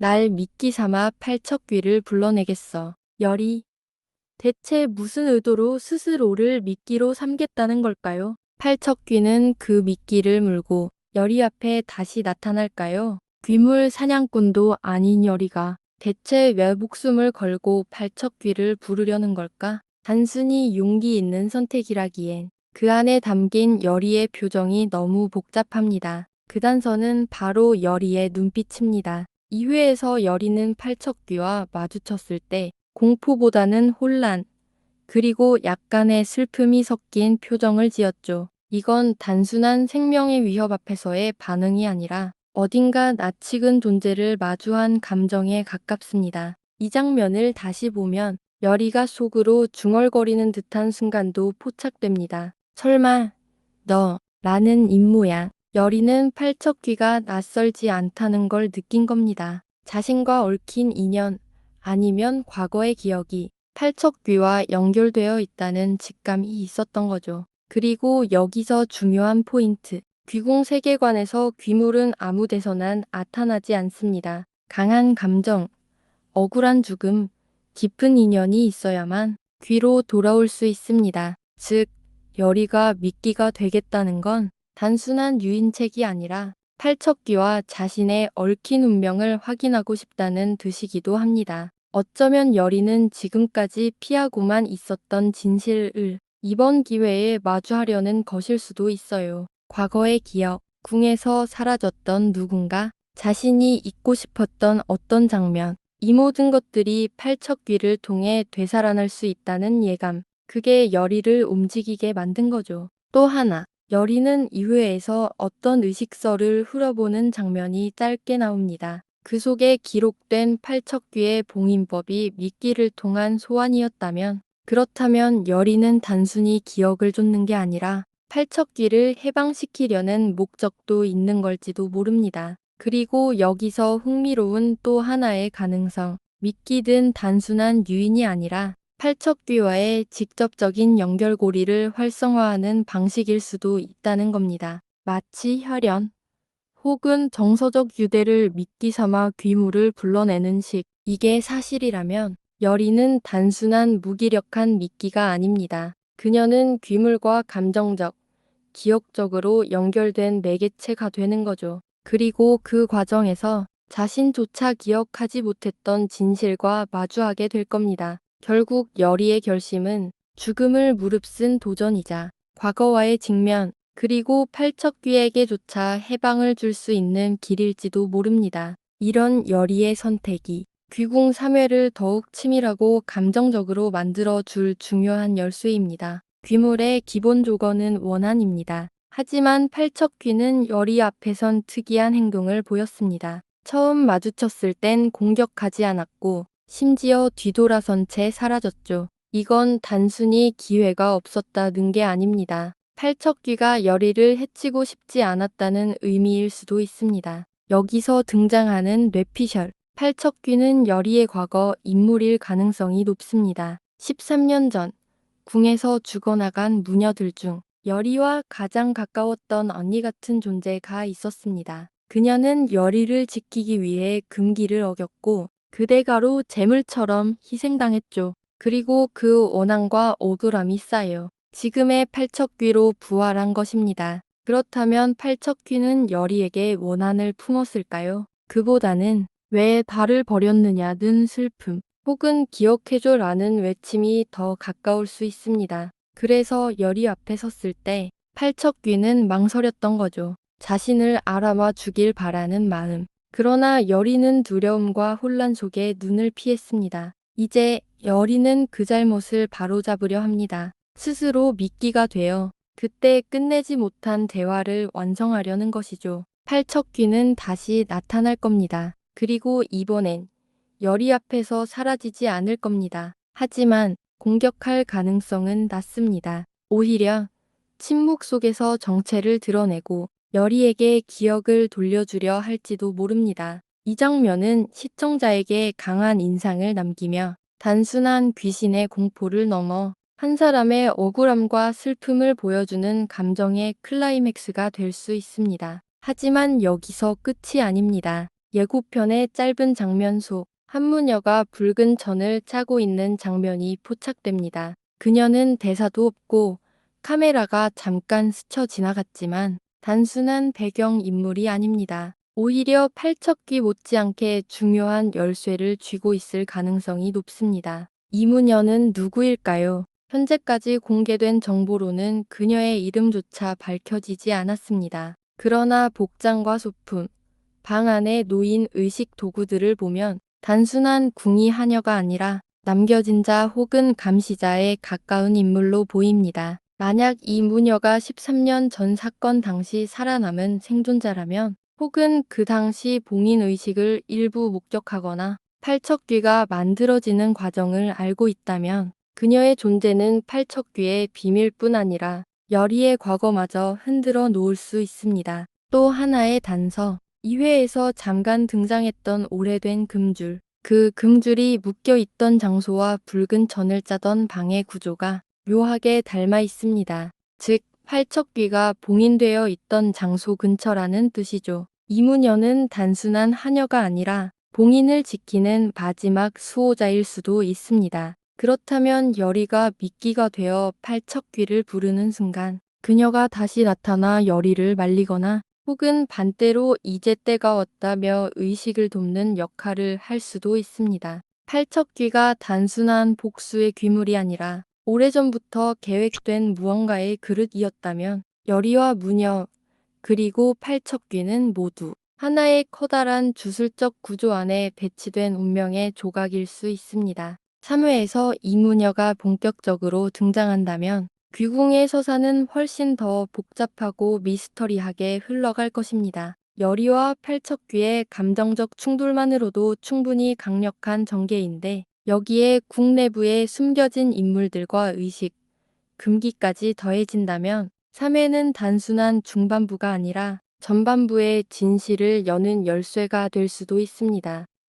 날 미끼 삼아 팔척귀를 불러내겠어. 열이 대체 무슨 의도로 스스로를 미끼로 삼겠다는 걸까요? 팔척귀는 그 미끼를 물고 열이 앞에 다시 나타날까요? 귀물 사냥꾼도 아닌 열이가 대체 왜 목숨을 걸고 팔척귀를 부르려는 걸까? 단순히 용기 있는 선택이라기엔 그 안에 담긴 열이의 표정이 너무 복잡합니다. 그 단서는 바로 열이의 눈빛입니다. 2회에서 열이는 팔척귀와 마주쳤을 때 공포보다는 혼란, 그리고 약간의 슬픔이 섞인 표정을 지었죠. 이건 단순한 생명의 위협 앞에서의 반응이 아니라 어딘가 낯익은 존재를 마주한 감정에 가깝습니다. 이 장면을 다시 보면 열이가 속으로 중얼거리는 듯한 순간도 포착됩니다. 설마 너 라는 입모양. 열이는 팔척귀가 낯설지 않다는 걸 느낀 겁니다. 자신과 얽힌 인연 아니면 과거의 기억이 팔척귀와 연결되어 있다는 직감이 있었던 거죠. 그리고 여기서 중요한 포인트. 귀공 세계관에서 귀물은 아무 데서나 나타나지 않습니다. 강한 감정, 억울한 죽음, 깊은 인연이 있어야만 귀로 돌아올 수 있습니다. 즉, 열이가 미끼가 되겠다는 건 단순한 유인책이 아니라 팔척귀와 자신의 얽힌 운명을 확인하고 싶다는 뜻이기도 합니다. 어쩌면 열이는 지금까지 피하고만 있었던 진실을 이번 기회에 마주하려는 것일 수도 있어요. 과거의 기억, 궁에서 사라졌던 누군가, 자신이 잊고 싶었던 어떤 장면, 이 모든 것들이 팔척귀를 통해 되살아날 수 있다는 예감, 그게 열이를 움직이게 만든 거죠. 또 하나, 열이는 2회에서 어떤 의식서를 흘려보는 장면이 짧게 나옵니다. 그 속에 기록된 팔척귀의 봉인법이 미끼를 통한 소환이었다면, 그렇다면 열이는 단순히 기억을 쫓는 게 아니라 팔척귀를 해방시키려는 목적도 있는 걸지도 모릅니다. 그리고 여기서 흥미로운 또 하나의 가능성, 미끼든 단순한 유인이 아니라 팔척귀와의 직접적인 연결고리를 활성화하는 방식일 수도 있다는 겁니다. 마치 혈연 혹은 정서적 유대를 미끼 삼아 귀물을 불러내는 식. 이게 사실이라면 열이는 단순한 무기력한 미끼가 아닙니다. 그녀는 귀물과 감정적, 기억적으로 연결된 매개체가 되는 거죠. 그리고 그 과정에서 자신조차 기억하지 못했던 진실과 마주하게 될 겁니다. 결국 열이의 결심은 죽음을 무릅쓴 도전이자 과거와의 직면, 그리고 팔척귀에게조차 해방을 줄 수 있는 길일지도 모릅니다. 이런 열이의 선택이 귀궁 3회를 더욱 치밀하고 감정적으로 만들어 줄 중요한 열쇠입니다. 귀물의 기본 조건은 원한입니다. 하지만 팔척귀는 열이 앞에선 특이한 행동을 보였습니다. 처음 마주쳤을 땐 공격하지 않았고 심지어 뒤돌아선 채 사라졌죠. 이건 단순히 기회가 없었다는 게 아닙니다. 팔척귀가 열이를 해치고 싶지 않았다는 의미일 수도 있습니다. 여기서 등장하는 뇌피셜, 팔척귀는 열이의 과거 인물일 가능성이 높습니다. 13년 전 궁에서 죽어나간 무녀들 중 열이와 가장 가까웠던 언니 같은 존재가 있었습니다. 그녀는 열이를 지키기 위해 금기를 어겼고 그대가로 재물처럼 희생당했죠. 그리고 그 원한과 억울함이 쌓여 지금의 팔척귀로 부활한 것입니다. 그렇다면 팔척귀는 열이에게 원한을 품었을까요? 그보다는 왜 달을 버렸느냐는 슬픔, 혹은 기억해줘라는 외침이 더 가까울 수 있습니다. 그래서 열이 앞에 섰을 때 팔척귀는 망설였던 거죠. 자신을 알아봐 주길 바라는 마음. 그러나 열이는 두려움과 혼란 속에 눈을 피했습니다. 이제 열이는 그 잘못을 바로잡으려 합니다. 스스로 미끼가 되어 그때 끝내지 못한 대화를 완성하려는 것이죠. 팔척귀는 다시 나타날 겁니다. 그리고 이번엔 열이 앞에서 사라지지 않을 겁니다. 하지만 공격할 가능성은 낮습니다. 오히려 침묵 속에서 정체를 드러내고 열이에게 기억을 돌려주려 할지도 모릅니다. 이 장면은 시청자에게 강한 인상을 남기며 단순한 귀신의 공포를 넘어 한 사람의 억울함과 슬픔을 보여주는 감정의 클라이맥스가 될 수 있습니다. 하지만 여기서 끝이 아닙니다. 예고편의 짧은 장면 속 한무녀가 붉은 천을 차고 있는 장면이 포착됩니다. 그녀는 대사도 없고 카메라가 잠깐 스쳐 지나갔지만 단순한 배경 인물이 아닙니다. 오히려 팔척귀 못지않게 중요한 열쇠를 쥐고 있을 가능성이 높습니다. 이무녀는 누구일까요? 현재까지 공개된 정보로는 그녀의 이름조차 밝혀지지 않았습니다. 그러나 복장과 소품, 방 안에 놓인 의식 도구들을 보면 단순한 궁이 하녀가 아니라 남겨진 자 혹은 감시자에 가까운 인물로 보입니다. 만약 이 무녀가 13년 전 사건 당시 살아남은 생존자라면 혹은 그 당시 봉인 의식을 일부 목격하거나 팔척귀가 만들어지는 과정을 알고 있다면 그녀의 존재는 팔척귀의 비밀뿐 아니라 열의의 과거마저 흔들어 놓을 수 있습니다. 또 하나의 단서. 2회에서 잠깐 등장했던 오래된 금줄. 그 금줄이 묶여 있던 장소와 붉은 천을 짜던 방의 구조가 묘하게 닮아 있습니다. 즉, 팔척귀가 봉인되어 있던 장소 근처라는 뜻이죠. 이무녀는 단순한 하녀가 아니라 봉인을 지키는 마지막 수호자일 수도 있습니다. 그렇다면 열의가 미끼가 되어 팔척귀를 부르는 순간 그녀가 다시 나타나 열의를 말리거나 혹은 반대로 이제 때가 왔다며 의식을 돕는 역할을 할 수도 있습니다. 팔척귀가 단순한 복수의 귀물이 아니라 오래전부터 계획된 무언가의 그릇이었다면 열의와 무녀 그리고 팔척귀는 모두 하나의 커다란 주술적 구조 안에 배치된 운명의 조각일 수 있습니다. 3회에서 이무녀가 본격적으로 등장한다면 귀궁의 서사는 훨씬 더 복잡하고 미스터리하게 흘러갈 것입니다. 열의와 팔척귀의 감정적 충돌만으로도 충분히 강력한 전개인데 여기에 궁 내부에 숨겨진 인물들과 의식, 금기까지 더해진다면 3회는 단순한 중반부가 아니라 전반부의 진실을 여는 열쇠가 될 수도 있습니다.